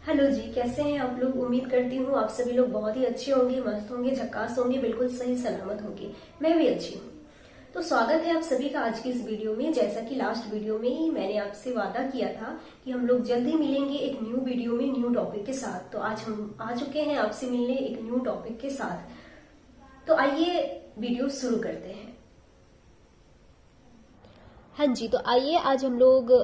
Hello जी, कैसे हैं आप लोग। उम्मीद करती हूँ आप सभी लोग बहुत ही अच्छे होंगे, मस्त होंगे, झक्कास होंगे, बिल्कुल सही सलामत होंगे। मैं भी अच्छी हूँ। तो स्वागत है आप सभी का आज की इस वीडियो में। जैसा कि लास्ट वीडियो में ही मैंने आपसे वादा किया था कि हम लोग जल्दी मिलेंगे एक न्यू वीडियो में न्यू टॉपिक के साथ। तो आज हम आ चुके हैं आपसे मिलने एक न्यू टॉपिक के साथ। तो आइए वीडियो शुरू करते हैं। हाँ जी, तो आइए आज हम लोग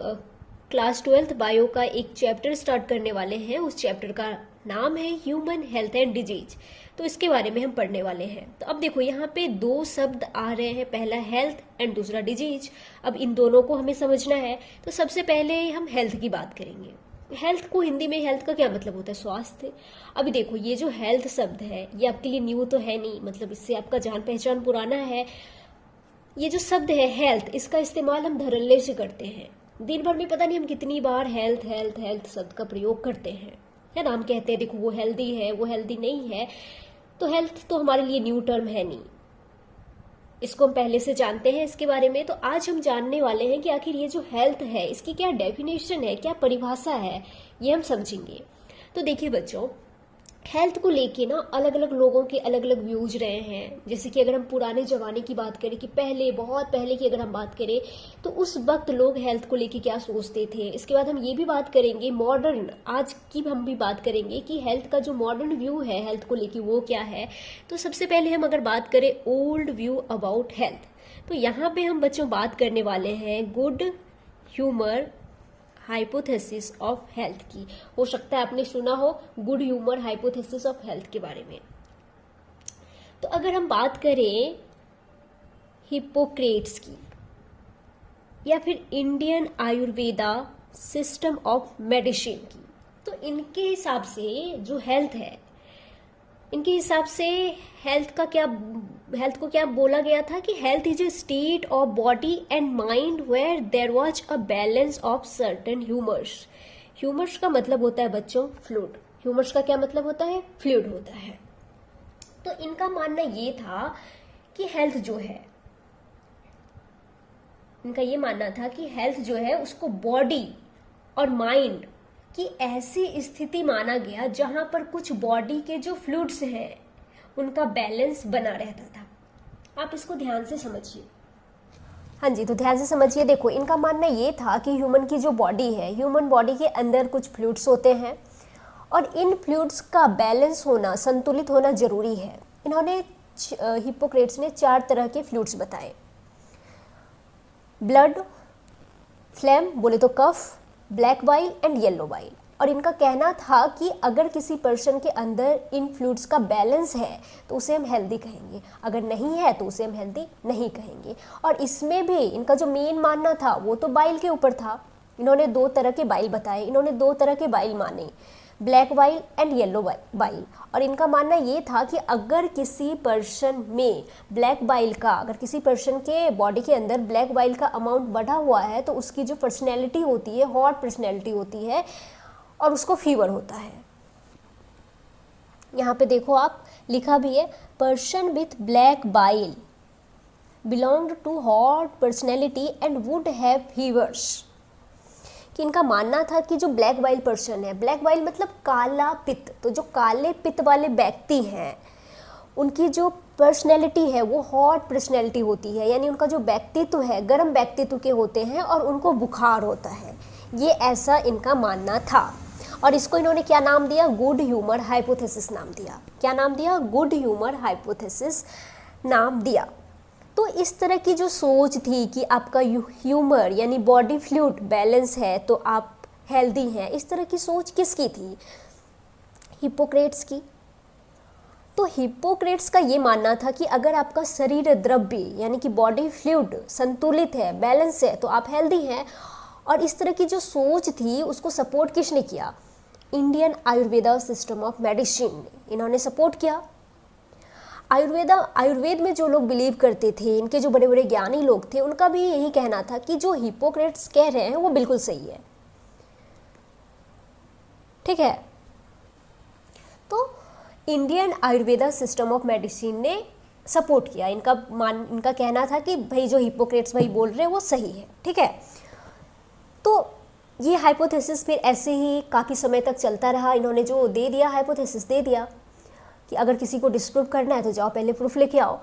क्लास 12th बायो का एक चैप्टर स्टार्ट करने वाले हैं। उस चैप्टर का नाम है ह्यूमन हेल्थ एंड डिजीज। तो इसके बारे में हम पढ़ने वाले हैं। तो अब देखो यहाँ पे दो शब्द आ रहे हैं, पहला हेल्थ एंड दूसरा डिजीज। अब इन दोनों को हमें समझना है। तो सबसे पहले हम हेल्थ की बात करेंगे। हेल्थ को हिंदी में हेल्थ का क्या मतलब होता है? स्वास्थ्य। अभी देखो ये जो हेल्थ शब्द है ये आपके लिए न्यू तो है नहीं, मतलब इससे आपका जान पहचान पुराना है। ये जो शब्द है हेल्थ, इसका इस्तेमाल हम धड़ल्ले से करते हैं। दिन भर में पता नहीं हम कितनी बार हेल्थ हेल्थ हेल्थ शब्द का प्रयोग करते हैं, है ना। हम कहते हैं देखो वो हेल्दी है, वो हेल्दी नहीं है। तो हेल्थ तो हमारे लिए न्यू टर्म है नहीं, इसको हम पहले से जानते हैं इसके बारे में। तो आज हम जानने वाले हैं कि आखिर ये जो हेल्थ है इसकी क्या डेफिनेशन है, क्या परिभाषा है, ये हम समझेंगे। तो देखिए बच्चों, हेल्थ को लेके ना अलग अलग लोगों के अलग अलग व्यूज रहे हैं। जैसे कि अगर हम पुराने जमाने की बात करें कि पहले, बहुत पहले की अगर हम बात करें तो उस वक्त लोग हेल्थ को लेके क्या सोचते थे। इसके बाद हम ये भी बात करेंगे मॉडर्न, आज की हम भी बात करेंगे कि हेल्थ का जो मॉडर्न व्यू है हेल्थ को लेके वो क्या है। तो सबसे पहले हम अगर बात करें ओल्ड व्यू अबाउट हेल्थ, तो यहाँ पे हम बच्चों बात करने वाले हैं good humour hypothesis of health की। हो सकता है आपने सुना हो good humour hypothesis of health के बारे में। तो अगर हम बात करें हिप्पोक्रेट्स की या फिर Indian Ayurveda system of medicine की, तो इनके हिसाब से जो हेल्थ है, इनके हिसाब से हेल्थ को क्या बोला गया था कि health is a state of body and mind where there was a balance of certain humours. Humours का मतलब होता है बच्चों फ्लूइड। ह्यूमर्स का क्या मतलब होता है? फ्लूइड होता है। तो इनका मानना ये था कि हेल्थ जो है, इनका ये मानना था कि हेल्थ जो है उसको बॉडी और माइंड कि ऐसी स्थिति माना गया जहां पर कुछ बॉडी के जो फ्लूइड्स हैं उनका बैलेंस बना रहता था। आप इसको ध्यान से समझिए। हाँ जी, तो ध्यान से समझिए। देखो इनका मानना ये था कि ह्यूमन की जो बॉडी है, ह्यूमन बॉडी के अंदर कुछ फ्लूइड्स होते हैं और इन फ्लूइड्स का बैलेंस होना, संतुलित होना जरूरी है। इन्होंने हिप्पोक्रेट्स ने 4 तरह के फ्लूइड्स बताए। ब्लड, फ्लेम बोले तो कफ, black bile and yellow bile. और इनका कहना था कि अगर किसी पर्सन के अंदर इन फ्लूइड्स का बैलेंस है तो उसे हम हेल्दी कहेंगे, अगर नहीं है तो उसे हम हेल्दी नहीं कहेंगे। और इसमें भी इनका जो मेन मानना था वो तो बाइल के ऊपर था। इन्होंने 2 तरह के बाइल बताए, इन्होंने 2 तरह के बाइल माने, black bile and yellow bile. और इनका मानना ये था कि अगर किसी पर्सन में ब्लैक बाइल का, अगर किसी पर्सन के बॉडी के अंदर ब्लैक बाइल का अमाउंट बढ़ा हुआ है तो उसकी जो पर्सनैलिटी होती है, हॉट पर्सनैलिटी होती है और उसको फीवर होता है। यहाँ पे देखो आप, लिखा भी है person with black bile belong to hot personality and would have fevers. कि इनका मानना था कि जो ब्लैक बाइल पर्सन है, ब्लैक बाइल मतलब काला पित्त, तो जो काले पित्त वाले व्यक्ति हैं उनकी जो पर्सनैलिटी है वो हॉट पर्सनैलिटी होती है, यानी उनका जो व्यक्तित्व है गर्म व्यक्तित्व के होते हैं और उनको बुखार होता है। ये ऐसा इनका मानना था। और इसको इन्होंने क्या नाम दिया? गुड ह्यूमर हाइपोथेसिस नाम दिया। क्या नाम दिया? गुड ह्यूमर हाइपोथेसिस नाम दिया। तो इस तरह की जो सोच थी कि आपका ह्यूमर यानी बॉडी फ्लूइड बैलेंस है तो आप हेल्दी हैं, इस तरह की सोच किसकी थी? हिप्पोक्रेट्स की। तो हिप्पोक्रेट्स का ये मानना था कि अगर आपका शरीर द्रव्य यानी कि बॉडी फ्लूइड संतुलित है, बैलेंस है, तो आप हेल्दी हैं। और इस तरह की जो सोच थी उसको सपोर्ट किसने किया? Indian Ayurveda system of medicine ने, इन्होंने सपोर्ट किया। आयुर्वेद में जो लोग बिलीव करते थे, इनके जो बड़े बड़े ज्ञानी लोग थे, उनका भी यही कहना था कि जो हिप्पोक्रेट्स कह रहे हैं वो बिल्कुल सही है। ठीक है। तो Indian Ayurveda system of medicine ने सपोर्ट किया। इनका कहना था कि भाई जो हिप्पोक्रेट्स भाई बोल रहे हैं वो सही है। ठीक है। तो ये हाइपोथेसिस फिर ऐसे ही काफ़ी समय तक चलता रहा। इन्होंने जो दे दिया, हाइपोथेसिस दे दिया कि अगर किसी को डिस्प्रूव करना है तो जाओ पहले प्रूफ लेके आओ।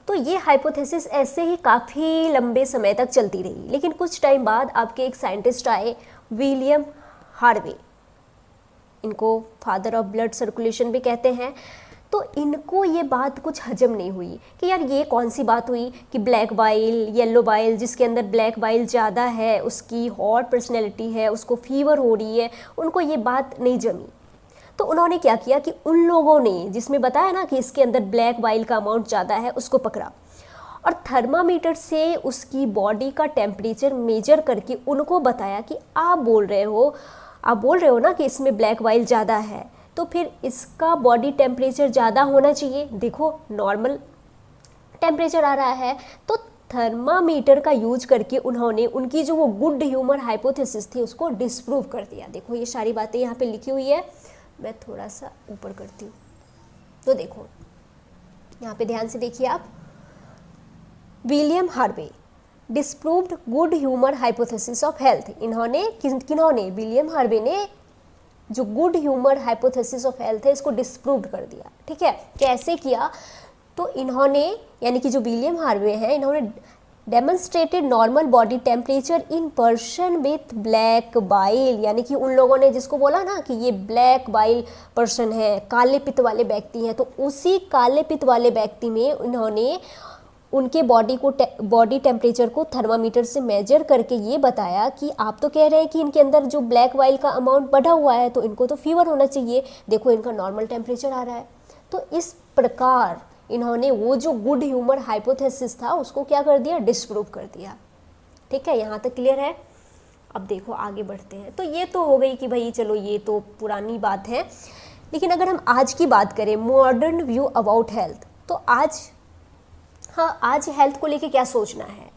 तो ये हाइपोथेसिस ऐसे ही काफ़ी लंबे समय तक चलती रही। लेकिन कुछ टाइम बाद आपके एक साइंटिस्ट आए, विलियम हार्वे, इनको फादर ऑफ ब्लड सर्कुलेशन भी कहते हैं। तो इनको ये बात कुछ हजम नहीं हुई कि यार ये कौन सी बात हुई कि ब्लैक बाइल, येलो बाइल, जिसके अंदर ब्लैक बाइल ज़्यादा है उसकी हॉट पर्सनैलिटी है, उसको फीवर हो रही है। उनको ये बात नहीं जमी। तो उन्होंने क्या किया कि उन लोगों ने जिसमें बताया ना कि इसके अंदर ब्लैक बाइल का अमाउंट ज़्यादा है, उसको पकड़ा और थर्मामीटर से उसकी बॉडी का टेम्परेचर मेजर करके उनको बताया कि आप बोल रहे हो ना कि इसमें ब्लैक बाइल ज़्यादा है, तो फिर इसका बॉडी टेम्परेचर ज़्यादा होना चाहिए। देखो नॉर्मल टेम्परेचर आ रहा है। तो थर्मामीटर का यूज करके उन्होंने उनकी जो वो गुड ह्यूमर हाइपोथेसिस थी उसको डिस्प्रूव कर दिया। देखो ये सारी बातें यहाँ पे लिखी हुई है, मैं थोड़ा सा ऊपर करती हूँ तो देखो यहाँ पे ध्यान से देखिए आप। William Harvey disproved good humour hypothesis of health. किन्होंने विलियम हार्वे ने जो good humour hypothesis of health है इसको डिस्प्रूव कर दिया। ठीक है, कैसे किया? तो इन्होंने, यानी कि जो विलियम हार्वे हैं, इन्होंने demonstrated normal body temperature in person with black bile, यानी कि उन लोगों ने जिसको बोला ना कि ये ब्लैक बाइल पर्सन है, काले पित्त वाले व्यक्ति हैं, तो उसी काले पित्त वाले व्यक्ति में इन्होंने उनके बॉडी टेम्परेचर को थर्मामीटर से मेजर करके ये बताया कि आप तो कह रहे हैं कि इनके अंदर जो ब्लैक बाइल का अमाउंट बढ़ा हुआ है तो इनको तो फीवर होना चाहिए, देखो इनका नॉर्मल टेम्परेचर आ रहा है। तो इस प्रकार इन्होंने वो जो गुड ह्यूमर हाइपोथेसिस था उसको क्या कर दिया, डिस्प्रूव कर दिया। ठीक है, यहाँ तक क्लियर है। अब देखो आगे बढ़ते हैं। तो ये तो हो गई कि भाई चलो ये तो पुरानी बात है, लेकिन अगर हम आज की बात करें, मॉडर्न व्यू अबाउट हेल्थ, तो आज हेल्थ को लेके क्या सोचना है।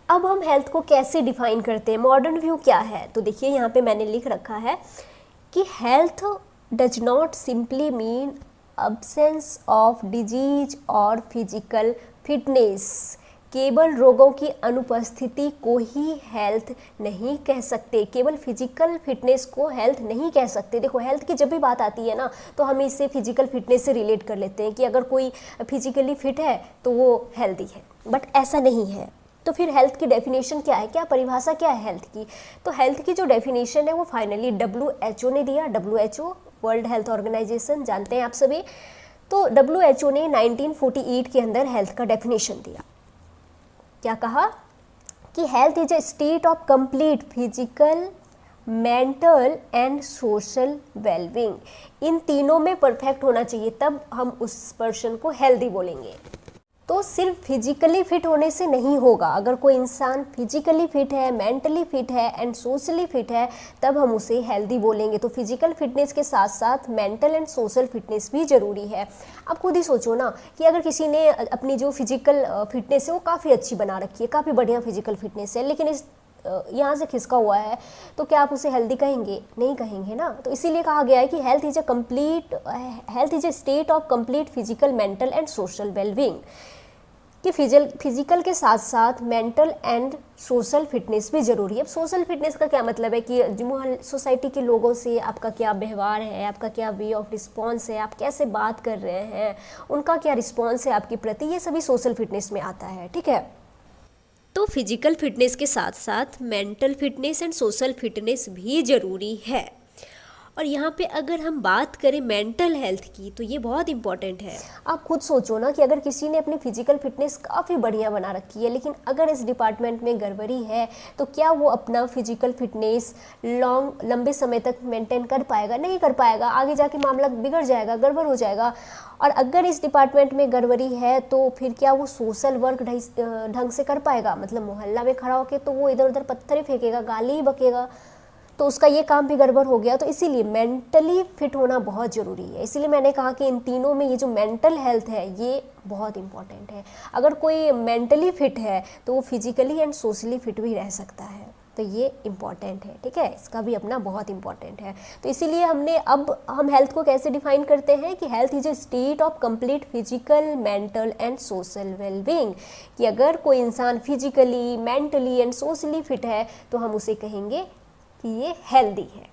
अब हम हेल्थ को कैसे डिफाइन करते हैं, मॉडर्न व्यू क्या है। तो देखिए यहाँ पे मैंने लिख रखा है कि health does not simply mean absence of disease और फिजिकल फिटनेस। केवल रोगों की अनुपस्थिति को ही हेल्थ नहीं कह सकते, केवल फिजिकल फिटनेस को हेल्थ नहीं कह सकते। देखो हेल्थ की जब भी बात आती है ना तो हम इसे फिजिकल फिटनेस से रिलेट कर लेते हैं कि अगर कोई फिजिकली फिट है तो वो हेल्दी है, बट ऐसा नहीं है। तो फिर हेल्थ की डेफिनेशन क्या है, क्या परिभाषा क्या है हेल्थ की। तो हेल्थ की जो डेफिनेशन है वो फाइनली WHO ने दिया। WHO वर्ल्ड हेल्थ ऑर्गेनाइजेशन, जानते हैं आप सभी। तो WHO ने 1948 के अंदर हेल्थ का डेफिनेशन दिया। क्या कहा कि health is a state of complete physical, mental and social wellbeing. इन तीनों में परफेक्ट होना चाहिए, तब हम उस पर्सन को हेल्दी बोलेंगे। तो सिर्फ फिजिकली फिट होने से नहीं होगा। अगर कोई इंसान फिजिकली फिट है, मेंटली फिट है एंड सोशली फिट है, तब हम उसे हेल्दी बोलेंगे। तो फिजिकल फिटनेस के साथ साथ मेंटल एंड सोशल फिटनेस भी ज़रूरी है। आप खुद ही सोचो ना कि अगर किसी ने अपनी जो फिजिकल फिटनेस है वो काफ़ी अच्छी बना रखी है, काफ़ी बढ़िया फिजिकल फिटनेस है, लेकिन इस यहाँ से खिसका हुआ है, तो क्या आप उसे हेल्दी कहेंगे? नहीं कहेंगे ना। तो इसीलिए कहा गया है कि health is a state of complete physical, mental and social wellbeing, कि फिजिकल के साथ साथ मेंटल एंड सोशल फिटनेस भी ज़रूरी है। अब सोशल फिटनेस का क्या मतलब है कि सोसाइटी के लोगों से आपका क्या व्यवहार है, आपका क्या वे ऑफ रिस्पॉन्स है, आप कैसे बात कर रहे हैं, उनका क्या रिस्पॉन्स है आपके प्रति, ये सभी सोशल फिटनेस में आता है। ठीक है, तो फिजिकल फिटनेस के साथ साथ mental fitness and social fitness भी ज़रूरी है। और यहाँ पे अगर हम बात करें मेंटल हेल्थ की तो ये बहुत इंपॉर्टेंट है। आप खुद सोचो ना कि अगर किसी ने अपनी फिजिकल फिटनेस काफ़ी बढ़िया बना रखी है, लेकिन अगर इस डिपार्टमेंट में गड़बड़ी है तो क्या वो अपना फिजिकल फिटनेस लंबे समय तक मेंटेन कर पाएगा? नहीं कर पाएगा। आगे जाके मामला बिगड़ जाएगा, गड़बड़ हो जाएगा। और अगर इस डिपार्टमेंट में गड़बड़ी है तो फिर क्या वो सोशल वर्क ढंग से कर पाएगा? मतलब मोहल्ला में खड़ा होकर तो वो इधर उधर पत्थर फेंकेगा, गाली ही बकेगा, तो उसका ये काम भी गड़बड़ हो गया। तो इसीलिए मेंटली फिट होना बहुत ज़रूरी है। इसीलिए मैंने कहा कि इन तीनों में ये जो मेंटल हेल्थ है ये बहुत इंपॉर्टेंट है। अगर कोई मेंटली फिट है तो वो फिजिकली एंड सोशली फिट भी रह सकता है। तो ये इम्पॉर्टेंट है, ठीक है, इसका भी अपना बहुत इम्पॉर्टेंट है। तो इसीलिए हम हेल्थ को कैसे डिफाइन करते हैं कि health is a state of complete physical, mental and social wellbeing, कि अगर कोई इंसान physically, mentally and socially fit है तो हम उसे कहेंगे कि ये हेल्दी है,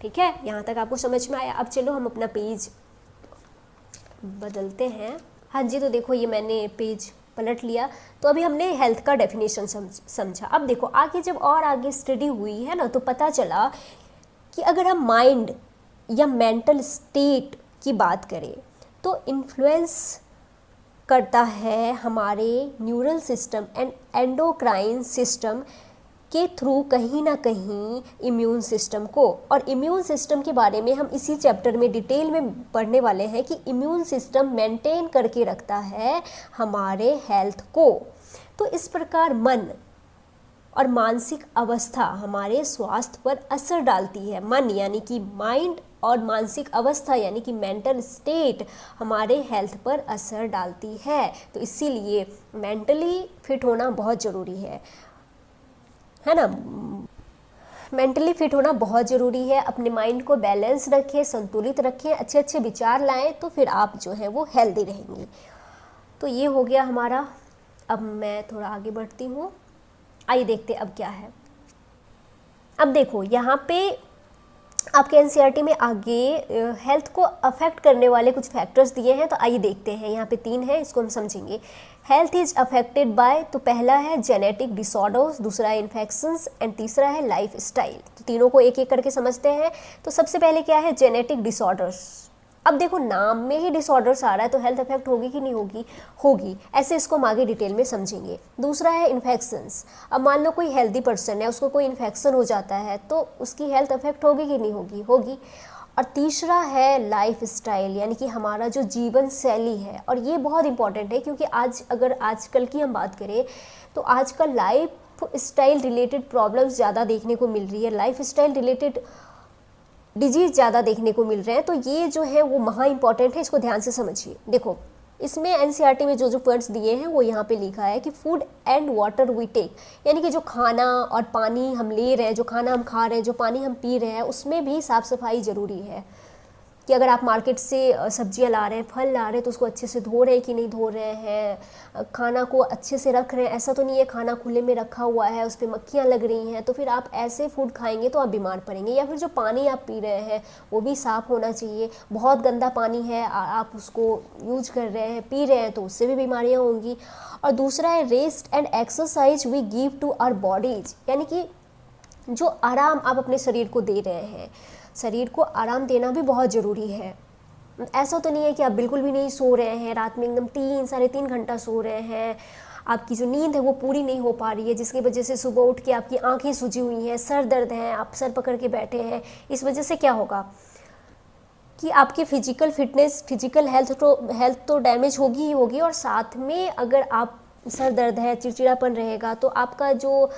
ठीक है। यहाँ तक आपको समझ में आया। अब चलो हम अपना पेज बदलते हैं। हाँ जी, तो देखो ये मैंने पेज पलट लिया। तो अभी हमने हेल्थ का डेफिनेशन समझा। अब देखो आगे जब और आगे स्टडी हुई है ना, तो पता चला कि अगर हम माइंड या मेंटल स्टेट की बात करें तो इन्फ्लुएंस करता है हमारे neural system and endocrine system के थ्रू कहीं ना कहीं इम्यून सिस्टम को। और इम्यून सिस्टम के बारे में हम इसी चैप्टर में डिटेल में पढ़ने वाले हैं कि इम्यून सिस्टम मेंटेन करके रखता है हमारे हेल्थ को। तो इस प्रकार मन और मानसिक अवस्था हमारे स्वास्थ्य पर असर डालती है। मन यानी कि माइंड और मानसिक अवस्था यानी कि मेंटल स्टेट हमारे हेल्थ पर असर डालती है। तो इसीलिए मेंटली फिट होना बहुत ज़रूरी है ना। मेंटली फिट होना बहुत ज़रूरी है। अपने माइंड को बैलेंस रखें, संतुलित रखें, अच्छे अच्छे विचार लाएं, तो फिर आप जो है वो हेल्दी रहेंगे। तो ये हो गया हमारा। अब मैं थोड़ा आगे बढ़ती हूँ। आइए देखते अब क्या है। अब देखो यहाँ पे आपके एनसीईआरटी में आगे हेल्थ को अफेक्ट करने वाले कुछ फैक्टर्स दिए हैं। तो आइए देखते हैं। यहाँ पे 3 है, इसको हम समझेंगे। हेल्थ इज अफेक्टेड बाय, तो पहला है जेनेटिक डिसऑर्डर्स, दूसरा है इन्फेक्शंस एंड तीसरा है लाइफ स्टाइल। तो तीनों को एक एक करके समझते हैं। तो सबसे पहले क्या है, जेनेटिक डिसऑर्डर्स। अब देखो नाम में ही डिसऑर्डर्स आ रहा है, तो हेल्थ अफेक्ट होगी कि नहीं होगी, होगी। ऐसे इसको हम आगे डिटेल में समझेंगे। दूसरा है इन्फेक्शंस। अब मान लो कोई हेल्दी पर्सन है, उसको कोई इन्फेक्शन हो जाता है, तो उसकी हेल्थ अफेक्ट होगी कि नहीं होगी, होगी। और तीसरा है लाइफ स्टाइल, यानी कि हमारा जो जीवन शैली है। और ये बहुत इंपॉर्टेंट है, क्योंकि अगर आजकल की हम बात करें तो आजकल लाइफ स्टाइल रिलेटेड प्रॉब्लम्स ज़्यादा देखने को मिल रही है, लाइफ स्टाइल रिलेटेड डिजीज़ ज़्यादा देखने को मिल रहे हैं। तो ये जो है वो महा इंपॉर्टेंट है, इसको ध्यान से समझिए। देखो इसमें एनसीईआरटी में जो पॉइंट्स दिए हैं वो यहाँ पे लिखा है कि food and water we take, यानी कि जो खाना और पानी हम ले रहे हैं, जो खाना हम खा रहे हैं, जो पानी हम पी रहे हैं, उसमें भी साफ़ सफाई ज़रूरी है। कि अगर आप मार्केट से सब्जियां ला रहे हैं, फल ला रहे हैं, तो उसको अच्छे से धो रहे हैं कि नहीं धो रहे हैं, खाना को अच्छे से रख रहे हैं। ऐसा तो नहीं है खाना खुले में रखा हुआ है, उस पर मक्खियाँ लग रही हैं, तो फिर आप ऐसे फूड खाएंगे तो आप बीमार पड़ेंगे। या फिर जो पानी आप पी रहे हैं वो भी साफ़ होना चाहिए। बहुत गंदा पानी है, आप उसको यूज कर रहे हैं, पी रहे हैं, तो उससे भी बीमारियाँ होंगी। और दूसरा है rest and exercise we give to our bodies, यानी कि जो आराम आप अपने शरीर को दे रहे हैं, शरीर को आराम देना भी बहुत ज़रूरी है। ऐसा तो नहीं है कि आप बिल्कुल भी नहीं सो रहे हैं, रात में एकदम 3-3.5 घंटा सो रहे हैं, आपकी जो नींद है वो पूरी नहीं हो पा रही है, जिसकी वजह से सुबह उठ के आपकी आंखें सूजी हुई हैं, सर दर्द है, आप सर पकड़ के बैठे हैं। इस वजह से क्या होगा कि आपकी फिजिकल फिटनेस, फिजिकल हेल्थ तो डैमेज होगी ही होगी। और साथ में अगर आप सर दर्द है, चिड़चिड़ापन रहेगा, तो आपका जो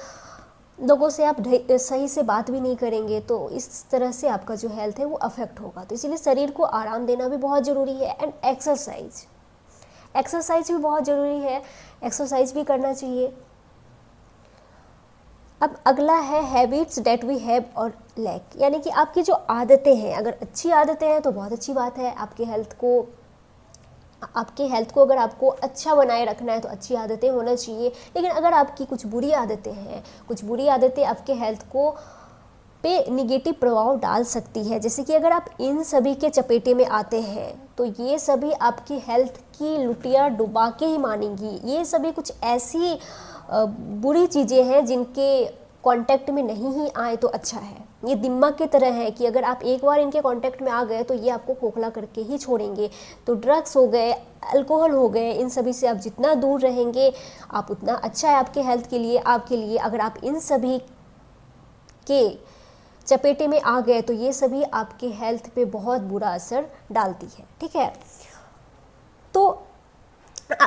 लोगों से आप सही से बात भी नहीं करेंगे, तो इस तरह से आपका जो हेल्थ है वो अफेक्ट होगा। तो इसीलिए शरीर को आराम देना भी बहुत ज़रूरी है। एंड एक्सरसाइज भी बहुत ज़रूरी है, एक्सरसाइज भी करना चाहिए। अब अगला है हैबिट्स डेट वी हैव और लैक, यानी कि आपकी जो आदतें हैं, अगर अच्छी आदतें हैं तो बहुत अच्छी बात है। आपके हेल्थ को अगर आपको अच्छा बनाए रखना है तो अच्छी आदतें होना चाहिए। लेकिन अगर आपकी कुछ बुरी आदतें हैं, कुछ बुरी आदतें आपके हेल्थ को पे निगेटिव प्रभाव डाल सकती है, जैसे कि अगर आप इन सभी के चपेटे में आते हैं तो ये सभी आपकी हेल्थ की लुटिया डुबा के ही मानेंगी। ये सभी कुछ ऐसी बुरी चीज़ें हैं जिनके कांटेक्ट में नहीं ही आए तो अच्छा है। ये दिमाग की तरह है कि अगर आप एक बार इनके कांटेक्ट में आ गए तो ये आपको खोखला करके ही छोड़ेंगे। तो ड्रग्स हो गए, अल्कोहल हो गए, इन सभी से आप जितना दूर रहेंगे आप उतना अच्छा है आपके हेल्थ के लिए, आपके लिए। अगर आप इन सभी के चपेटे में आ गए तो ये सभी आपके हेल्थ पे बहुत बुरा असर डालती है, ठीक है। तो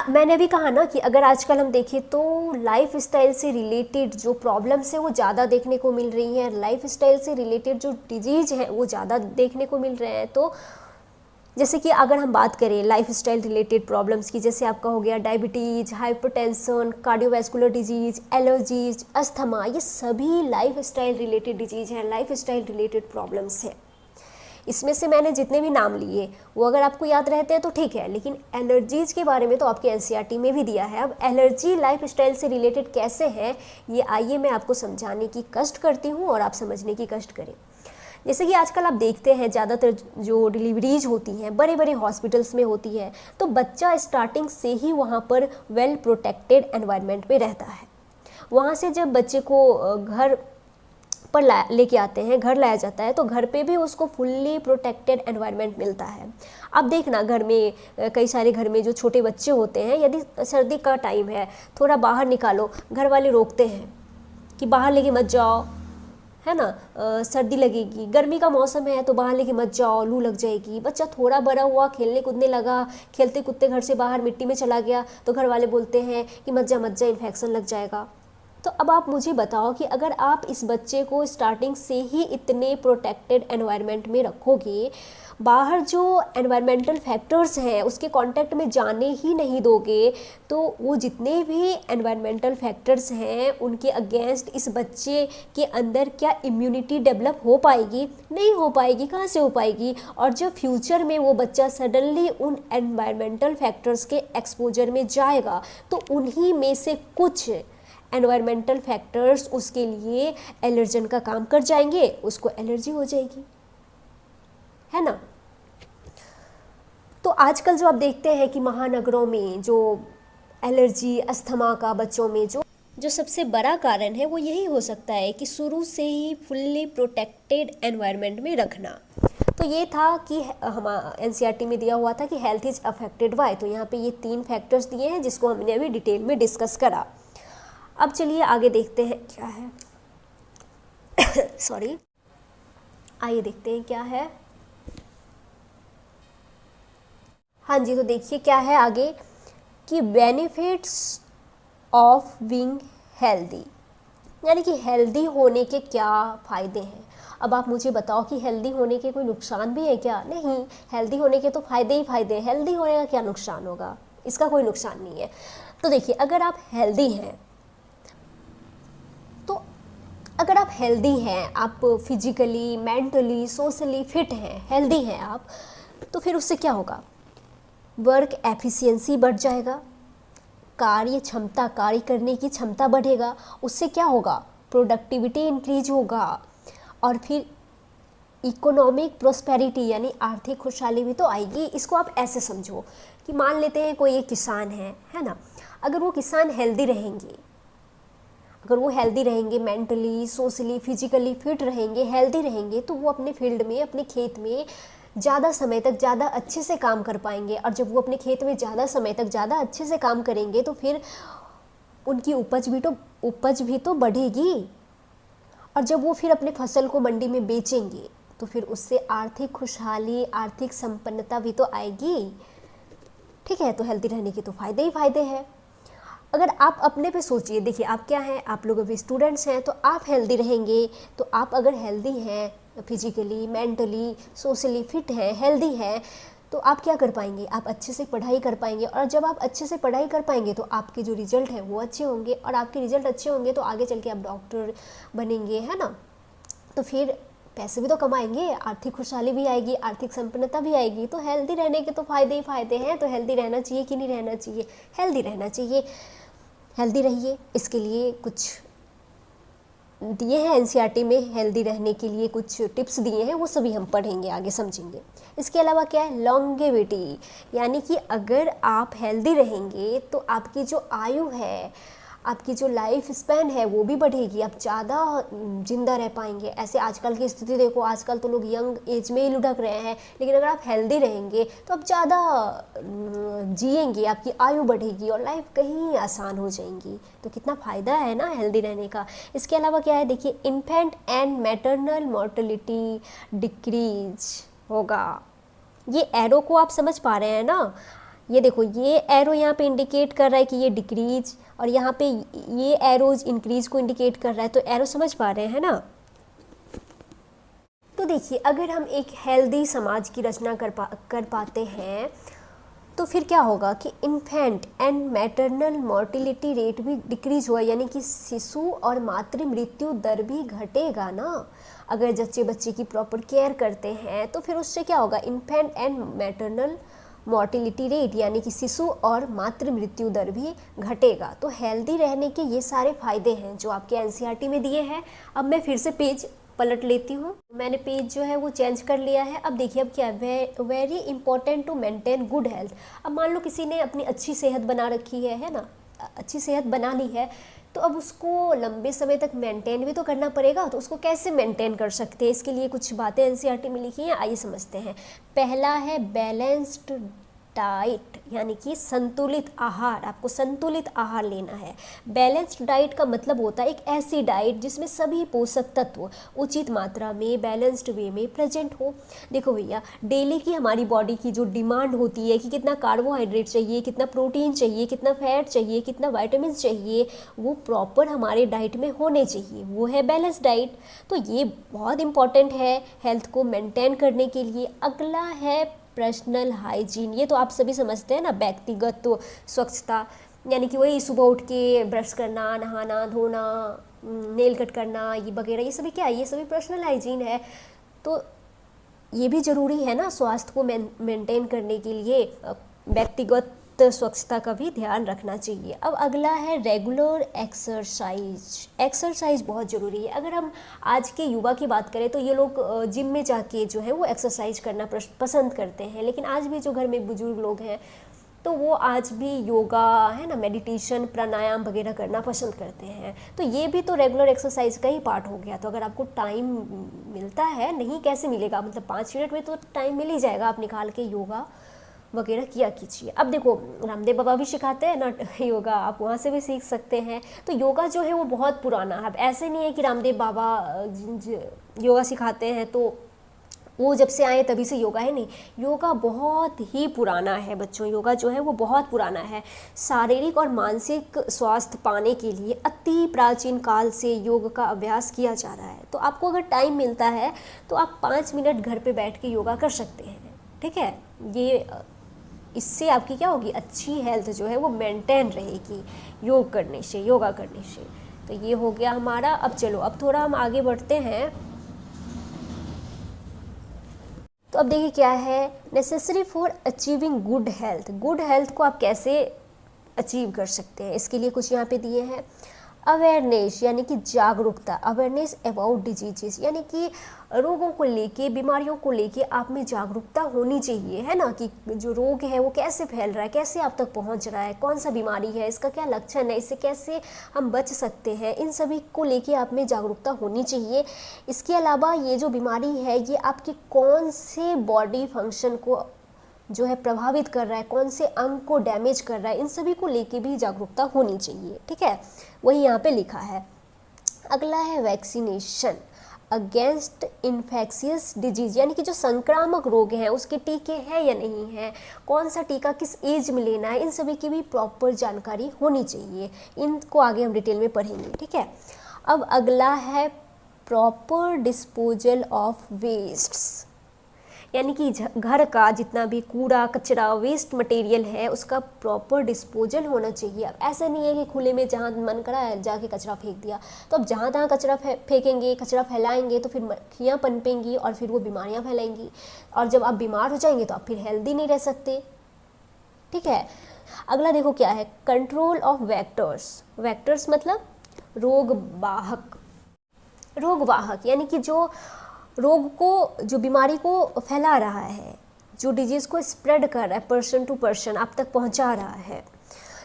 मैंने भी कहा ना कि अगर आजकल हम देखें तो लाइफ स्टाइल से रिलेटेड जो प्रॉब्लम्स है वो ज़्यादा देखने को मिल रही हैं, लाइफ स्टाइल से रिलेटेड जो डिजीज़ हैं वो ज़्यादा देखने को मिल रहे हैं। तो जैसे कि अगर हम बात करें लाइफस्टाइल रिलेटेड प्रॉब्लम्स की, जैसे आपका हो गया diabetes, hypertension, cardiovascular disease, allergies, asthma, ये सभी लाइफस्टाइल रिलेटेड डिजीज हैं, लाइफस्टाइल रिलेटेड प्रॉब्लम्स हैं। इसमें से मैंने जितने भी नाम लिए वो अगर आपको याद रहते हैं तो ठीक है, लेकिन एलर्जीज़ के बारे में तो आपके एनसीईआरटी में भी दिया है। अब एलर्जी लाइफस्टाइल से रिलेटेड कैसे है, ये आइए मैं आपको समझाने की कष्ट करती हूँ और आप समझने की कष्ट करें। जैसे कि आजकल आप देखते हैं ज़्यादातर जो डिलीवरीज होती हैं बड़े बड़े हॉस्पिटल्स में होती है, तो बच्चा स्टार्टिंग से ही वहाँ पर वेल प्रोटेक्टेड एनवायरनमेंट में रहता है। वहाँ से जब बच्चे को घर पर लेके आते हैं, घर लाया जाता है, तो घर पे भी उसको फुल्ली प्रोटेक्टेड एनवायरनमेंट मिलता है। अब देखना घर में कई सारे घर में जो छोटे बच्चे होते हैं, यदि सर्दी का टाइम है थोड़ा बाहर निकालो, घर वाले रोकते हैं कि बाहर लेके मत जाओ, है ना, सर्दी लगेगी, गर्मी का मौसम है तो बाहर लेके मत जाओ, लू लग जाएगी। बच्चा थोड़ा बड़ा हुआ, खेलने कूदने लगा, खेलते कूदते घर से बाहर मिट्टी में चला गया, तो घर वाले बोलते हैं कि मत जा, इन्फेक्शन लग जाएगा। तो अब आप मुझे बताओ कि अगर आप इस बच्चे को स्टार्टिंग से ही इतने प्रोटेक्टेड एनवायरनमेंट में रखोगे, बाहर जो एनवायरमेंटल फैक्टर्स हैं उसके कांटेक्ट में जाने ही नहीं दोगे, तो वो जितने भी एनवायरमेंटल फैक्टर्स हैं उनके अगेंस्ट इस बच्चे के अंदर क्या इम्यूनिटी डेवलप हो पाएगी? नहीं हो पाएगी। कहाँ से हो पाएगी? और जब फ्यूचर में वो बच्चा सडनली उन एनवायरमेंटल फैक्टर्स के एक्सपोजर में जाएगा, तो उन्हीं में से कुछ एनवायरमेंटल फैक्टर्स उसके लिए एलर्जन का काम कर जाएंगे, उसको एलर्जी हो जाएगी, है ना। तो आजकल जो आप देखते हैं कि महानगरों में जो एलर्जी, अस्थमा का बच्चों में जो सबसे बड़ा कारण है वो यही हो सकता है कि शुरू से ही फुल्ली प्रोटेक्टेड एनवायरनमेंट में रखना। तो ये था कि हम एनसीईआरटी में दिया हुआ था कि हेल्थ इज अफेक्टेड बाय, तो यहाँ पे ये 3 फैक्टर्स दिए हैं जिसको हमने अभी डिटेल में डिस्कस करा। अब चलिए आगे देखते हैं क्या है सॉरी, आइए देखते हैं क्या है। हाँ जी, तो देखिए क्या है आगे कि बेनिफिट्स ऑफ बीइंग हेल्दी, यानी कि हेल्दी होने के क्या फ़ायदे हैं। अब आप मुझे बताओ कि हेल्दी होने के कोई नुकसान भी है क्या? नहीं, हेल्दी होने के तो फ़ायदे ही फ़ायदे हैं, हेल्दी होने का क्या नुकसान होगा? इसका कोई नुकसान नहीं है। तो देखिए अगर आप हेल्दी हैं, तो अगर आप हेल्दी हैं, आप फिजिकली, मेंटली, सोशली फिट हैं, हेल्दी हैं आप, तो फिर उससे क्या होगा? वर्क एफिशिएंसी बढ़ जाएगा, कार्य करने की क्षमता बढ़ेगा, उससे क्या होगा? प्रोडक्टिविटी इंक्रीज होगा, और फिर इकोनॉमिक प्रोस्पेरिटी यानी आर्थिक खुशहाली भी तो आएगी। इसको आप ऐसे समझो कि मान लेते हैं कोई एक किसान है ना, अगर वो किसान हेल्दी रहेंगे, अगर वो हेल्दी रहेंगे, मेंटली, सोशली, फिजिकली फिट रहेंगे, हेल्दी रहेंगे, तो वो अपने फील्ड में, अपने खेत में ज़्यादा समय तक ज़्यादा अच्छे से काम कर पाएंगे। और जब वो अपने खेत में ज़्यादा समय तक ज़्यादा अच्छे से काम करेंगे तो फिर उनकी उपज भी तो बढ़ेगी, और जब वो फिर अपने फसल को मंडी में बेचेंगे तो फिर उससे आर्थिक खुशहाली, आर्थिक संपन्नता भी तो आएगी। ठीक है, तो हेल्दी रहने के तो फ़ायदे ही फ़ायदे हैं। अगर आप अपने पे सोचिए, देखिए आप क्या हैं, आप लोग अभी स्टूडेंट्स हैं, तो आप हेल्दी रहेंगे, तो आप अगर हेल्दी हैं, फिजिकली, मेंटली, सोशली फिट हैं, हेल्दी हैं, तो आप क्या कर पाएंगे? आप अच्छे से पढ़ाई कर पाएंगे, और जब आप अच्छे से पढ़ाई कर पाएंगे तो आपके जो रिजल्ट है वो अच्छे होंगे, और आपके रिजल्ट अच्छे होंगे तो आगे चल के आप डॉक्टर बनेंगे, है ना। तो फिर पैसे भी तो कमाएंगे, आर्थिक खुशहाली भी आएगी, आर्थिक संपन्नता भी आएगी। तो हेल्दी रहने के तो फ़ायदे ही फ़ायदे हैं। तो हेल्दी रहना चाहिए कि नहीं रहना चाहिए? हेल्दी रहना चाहिए, हेल्दी रहिए। इसके लिए कुछ दिए हैं एनसीईआरटी में, हेल्दी रहने के लिए कुछ टिप्स दिए हैं, वो सभी हम पढ़ेंगे, आगे समझेंगे। इसके अलावा क्या है? लॉन्गेविटी, यानी कि अगर आप हेल्दी रहेंगे तो आपकी जो आयु है, आपकी जो लाइफ स्पैन है वो भी बढ़ेगी, आप ज़्यादा जिंदा रह पाएंगे। ऐसे आजकल की स्थिति देखो, आजकल तो लोग यंग एज में ही लुढ़क रहे हैं, लेकिन अगर आप हेल्दी रहेंगे तो आप ज़्यादा जिएंगे, आपकी आयु बढ़ेगी और लाइफ कहीं आसान हो जाएंगी। तो कितना फ़ायदा है ना हेल्दी रहने का। इसके अलावा क्या है? देखिए, infant and maternal mortality decrease होगा। ये एरो को आप समझ पा रहे हैं ना? ये देखो, ये एरो यहाँ पे इंडिकेट कर रहा है कि ये डिक्रीज, और यहाँ पे ये एरोज इंक्रीज को इंडिकेट कर रहा है। तो एरो समझ पा रहे हैं ना? तो देखिए, अगर हम एक हेल्दी समाज की रचना कर पाते हैं तो फिर क्या होगा कि infant and maternal mortality rate भी डिक्रीज हुआ, यानी कि शिशु और मातृ मृत्यु दर भी घटेगा ना। अगर जच्चे बच्चे की प्रॉपर केयर करते हैं तो फिर उससे क्या होगा, infant and maternal mortality rate यानी कि शिशु और मातृ मृत्यु दर भी घटेगा। तो हेल्दी रहने के ये सारे फायदे हैं जो आपके एनसीईआरटी में दिए हैं। अब मैं फिर से पेज पलट लेती हूँ, मैंने पेज जो है वो चेंज कर लिया है। अब देखिए, अब क्या है, very important to maintain good health. अब मान लो किसी ने अपनी अच्छी सेहत बना रखी है ना, अच्छी सेहत बना ली है, तो अब उसको लंबे समय तक मेंटेन भी तो करना पड़ेगा। तो उसको कैसे मेंटेन कर सकते हैं, इसके लिए कुछ बातें एनसीईआरटी में लिखी हैं, आइए समझते हैं। पहला है बैलेंस्ड डाइट, यानी कि संतुलित आहार। आपको संतुलित आहार लेना है। बैलेंस्ड डाइट का मतलब होता है एक ऐसी डाइट जिसमें सभी पोषक तत्व उचित मात्रा में बैलेंस्ड वे में प्रेजेंट हो। देखो भैया, डेली की हमारी बॉडी की जो डिमांड होती है कि कितना कार्बोहाइड्रेट चाहिए, कितना प्रोटीन चाहिए, कितना फैट चाहिए, कितना वाइटामिन चाहिए, वो प्रॉपर हमारे डाइट में होने चाहिए, वो है बैलेंस्ड डाइट। तो ये बहुत इंपॉर्टेंट है हेल्थ को मेंटेन करने के लिए। अगला है पर्सनल हाइजीन। ये तो आप सभी समझते हैं ना, व्यक्तिगत तो स्वच्छता, यानी कि वही सुबह उठ के ब्रश करना, नहाना धोना, नेल कट करना, ये वगैरह, ये सभी क्या है, ये सभी पर्सनल हाइजीन है। तो ये भी ज़रूरी है ना स्वास्थ्य को मेंटेन करने के लिए, व्यक्तिगत स्वच्छता का भी ध्यान रखना चाहिए। अब अगला है रेगुलर एक्सरसाइज। एक्सरसाइज बहुत ज़रूरी है। अगर हम आज के युवा की बात करें तो ये लोग जिम में जाके जो है वो एक्सरसाइज करना पसंद करते हैं, लेकिन आज भी जो घर में बुजुर्ग लोग हैं तो वो आज भी योगा है ना, मेडिटेशन, प्राणायाम वगैरह करना पसंद करते हैं। तो ये भी तो रेगुलर एक्सरसाइज का ही पार्ट हो गया। तो अगर आपको टाइम मिलता है, नहीं कैसे मिलेगा, मतलब 5 मिनट में तो टाइम मिल ही जाएगा, आप निकाल के योगा वगैरह किया कीजिए। अब देखो, रामदेव बाबा भी सिखाते हैं ना योगा, आप वहाँ से भी सीख सकते हैं। तो योगा जो है वो बहुत पुराना है। अब ऐसे नहीं है कि रामदेव बाबा योगा सिखाते हैं तो वो जब से आए तभी से योगा है, नहीं, योगा बहुत ही पुराना है बच्चों। योगा जो है वो बहुत पुराना है। शारीरिक और मानसिक स्वास्थ्य पाने के लिए अति प्राचीन काल से योग का अभ्यास किया जा रहा है। तो आपको अगर टाइम मिलता है तो आप 5 मिनट घर पे बैठ के योगा कर सकते हैं, ठीक है। ये इससे आपकी क्या होगी, अच्छी हेल्थ जो है वो मेंटेन रहेगी योग करने से, योगा करने से। तो ये हो गया हमारा। अब चलो, अब थोड़ा हम आगे बढ़ते हैं। तो अब देखिए क्या है, necessary for achieving good health. Good health को आप कैसे अचीव कर सकते हैं, इसके लिए कुछ यहाँ पे दिए हैं। अवेयरनेस यानी कि जागरूकता, अवेयरनेस अबाउट डिजीजेस, यानी कि रोगों को लेके, बीमारियों को लेके आप में जागरूकता होनी चाहिए, है ना, कि जो रोग है वो कैसे फैल रहा है, कैसे आप तक पहुंच रहा है, कौन सा बीमारी है, इसका क्या लक्षण है, इससे कैसे हम बच सकते हैं, इन सभी को लेके आप में जागरूकता होनी चाहिए। इसके अलावा ये जो बीमारी है ये आपके कौन से बॉडी फंक्शन को जो है प्रभावित कर रहा है, कौन से अंग को डैमेज कर रहा है, इन सभी को लेके भी जागरूकता होनी चाहिए, ठीक है, वही यहाँ पे लिखा है। अगला है वैक्सीनेशन अगेंस्ट इन्फेक्शियस डिजीज, यानी कि जो संक्रामक रोग हैं उसके टीके हैं या नहीं है, कौन सा टीका किस एज में लेना है, इन सभी की भी प्रॉपर जानकारी होनी चाहिए। इनको आगे हम डिटेल में पढ़ेंगे, ठीक है। अब अगला है प्रॉपर डिस्पोजल ऑफ वेस्ट्स, यानी कि घर का जितना भी कूड़ा कचरा वेस्ट मटेरियल है उसका प्रॉपर डिस्पोजल होना चाहिए। अब ऐसा नहीं है कि खुले में जहाँ मन करा है जाके कचरा फेंक दिया। तो अब जहाँ तहाँ कचरा फेंकेंगे, कचरा फैलाएंगे तो फिर मक्खियाँ पनपेंगी और फिर वो बीमारियाँ फैलाएंगी, और जब आप बीमार हो जाएंगे तो आप फिर हेल्दी नहीं रह सकते, ठीक है। अगला देखो क्या है, कंट्रोल ऑफ वेक्टर्स। वेक्टर्स मतलब रोगवाहक। रोगवाहक यानी कि जो रोग को, जो बीमारी को फैला रहा है, जो डिजीज़ को स्प्रेड कर रहा है, पर्सन टू पर्सन आप तक पहुंचा रहा है।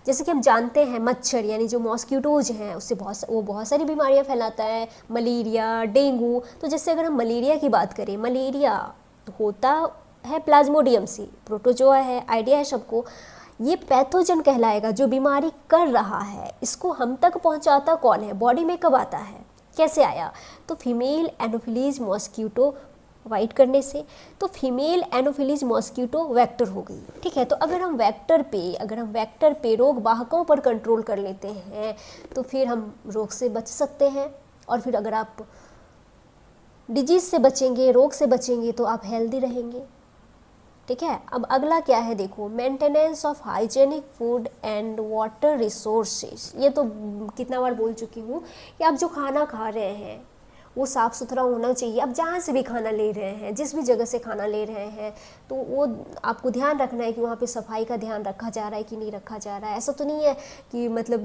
जैसे कि हम जानते हैं मच्छर यानी जो मॉस्किटोज हैं उससे बहुत सारी बीमारियां फैलाता है, मलेरिया, डेंगू। तो जैसे अगर हम मलेरिया की बात करें, मलेरिया होता है प्लाज्मोडियम से, प्रोटोजोआ है, आइडिया है सबको। ये पैथोजन कहलाएगा जो बीमारी कर रहा है। इसको हम तक पहुंचाता कौन है, बॉडी में कब आता है, कैसे आया, तो फीमेल एनोफिलीज मॉस्किटो वाइट करने से। तो फीमेल एनोफिलीज मॉस्किटो वेक्टर हो गई, ठीक है। तो अगर हम वेक्टर पे रोग वाहकों पर कंट्रोल कर लेते हैं तो फिर हम रोग से बच सकते हैं। और फिर अगर आप डिजीज से बचेंगे, रोग से बचेंगे तो आप हेल्दी रहेंगे। ठीक है, अब अगला क्या है देखो, maintenance of hygienic food and water resources. ये तो कितना बार बोल चुकी हूँ कि आप जो खाना खा रहे हैं वो साफ़ सुथरा होना चाहिए। आप जहाँ से भी खाना ले रहे हैं, जिस भी जगह से खाना ले रहे हैं, तो वो आपको ध्यान रखना है कि वहाँ पे सफाई का ध्यान रखा जा रहा है कि नहीं रखा जा रहा है। ऐसा तो नहीं है कि मतलब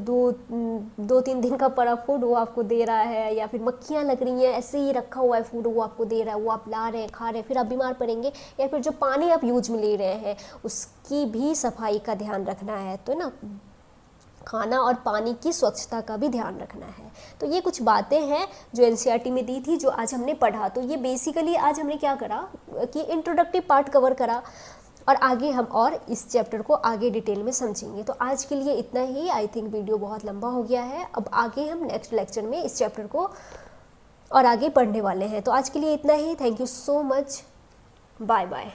2-3 दिन का पड़ा फूड वो आपको दे रहा है, या फिर मक्खियाँ लग रही हैं ऐसे ही रखा हुआ है फूड वो आपको दे रहा है, वो आप ला रहे हैं खा रहे हैं, फिर आप बीमार पड़ेंगे। या फिर जो पानी आप यूज में ले रहे हैं उसकी भी सफाई का ध्यान रखना है, तो ना खाना और पानी की स्वच्छता का भी ध्यान रखना है। तो ये कुछ बातें हैं जो एनसीईआरटी में दी थी, जो आज हमने पढ़ा। तो ये बेसिकली आज हमने क्या करा कि इंट्रोडक्टिव पार्ट कवर करा, और आगे हम और इस चैप्टर को आगे डिटेल में समझेंगे। तो आज के लिए इतना ही। आई थिंक वीडियो बहुत लंबा हो गया है। अब आगे हम नेक्स्ट लेक्चर में इस चैप्टर को और आगे पढ़ने वाले हैं। तो आज के लिए इतना ही। Thank you so much. Bye bye.